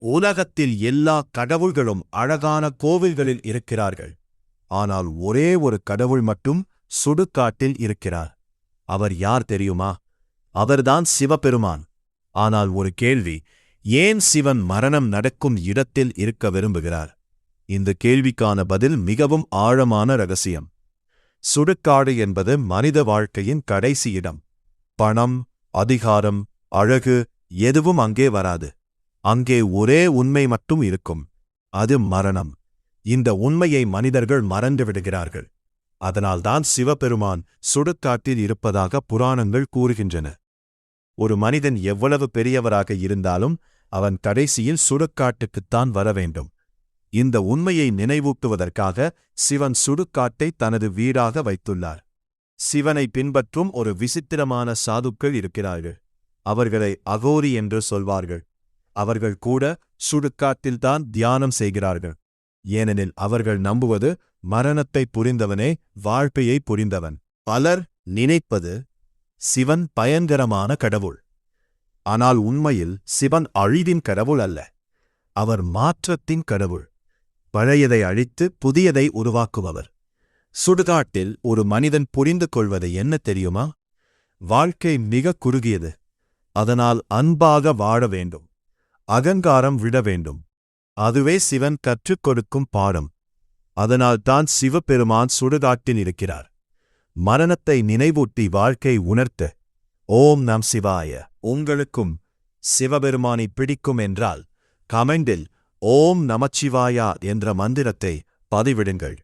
உலகத்தில் எல்லா கடவுள்களும் அழகான கோவில்களில் இருக்கிறார்கள். ஆனால் ஒரே ஒரு கடவுள் மட்டும் சுடுகாட்டில் இருக்கிறார். அவர் யார் தெரியுமா? அவர்தான் சிவபெருமான். ஆனால் ஒரு கேள்வி, ஏன் சிவன் மரணம் நடக்கும் இடத்தில் இருக்க விரும்புகிறார்? இந்த கேள்விக்கான பதில் மிகவும் ஆழமான ரகசியம். சுடுகாடு என்பது மனித வாழ்க்கையின் கடைசி இடம். பணம், அதிகாரம், அழகு எதுவும் அங்கே வராது. அங்கே ஒரே உண்மை மட்டும் இருக்கும். அது மரணம். இந்த உண்மையை மனிதர்கள் மறந்து விடுகிறார்கள். அதனால்தான் சிவபெருமான் சுடுகாட்டில் இருப்பதாக புராணங்கள் கூறுகின்றன. ஒரு மனிதன் எவ்வளவு பெரியவராக இருந்தாலும் அவன் கடைசியில் சுடுகாட்டுக்குத்தான் வர வேண்டும். இந்த உண்மையை நினைவூட்டுவதற்காக சிவன் சுடுகாட்டை தனது வீடாக வைத்துள்ளார். சிவனை பின்பற்றும் ஒரு விசித்திரமான சாதுக்கள் இருக்கிறார்கள். அவர்களை அகோரி என்று சொல்வார்கள். அவர்கள் கூட சுடுகாட்டில்தான் தியானம் செய்கிறார்கள். ஏனெனில் அவர்கள் நம்புவது மரணத்தை புரிந்தவனே வாழ்க்கையை புரிந்தவன். பலர் நினைப்பது சிவன் பயங்கரமான கடவுள். ஆனால் உண்மையில் சிவன் அழிவின் கடவுள் அல்ல. அவர் மாற்றத்தின் கடவுள். பழையதை அழித்து புதியதை உருவாக்குபவர். சுடுகாட்டில் ஒரு மனிதன் புரிந்து கொள்வது என்ன தெரியுமா? வாழ்க்கை மிக குறுகியது. அதனால் அன்பாக வாழ வேண்டும். அகங்காரம் விட வேண்டும். அதுவே சிவன் கற்றுக் கொடுக்கும் பாடம். அதனால்தான் சிவபெருமான் சுடுகாட்டில் இருக்கிறார். மரணத்தை நினைவூட்டி வாழ்க்கை உணர்த்த. ஓம் நம சிவாய. உங்களுக்கும் சிவபெருமானை பிடிக்கும் என்றால் கமெண்டில் ஓம் நமச்சிவாயா என்ற மந்திரத்தை பதிவிடுங்கள்.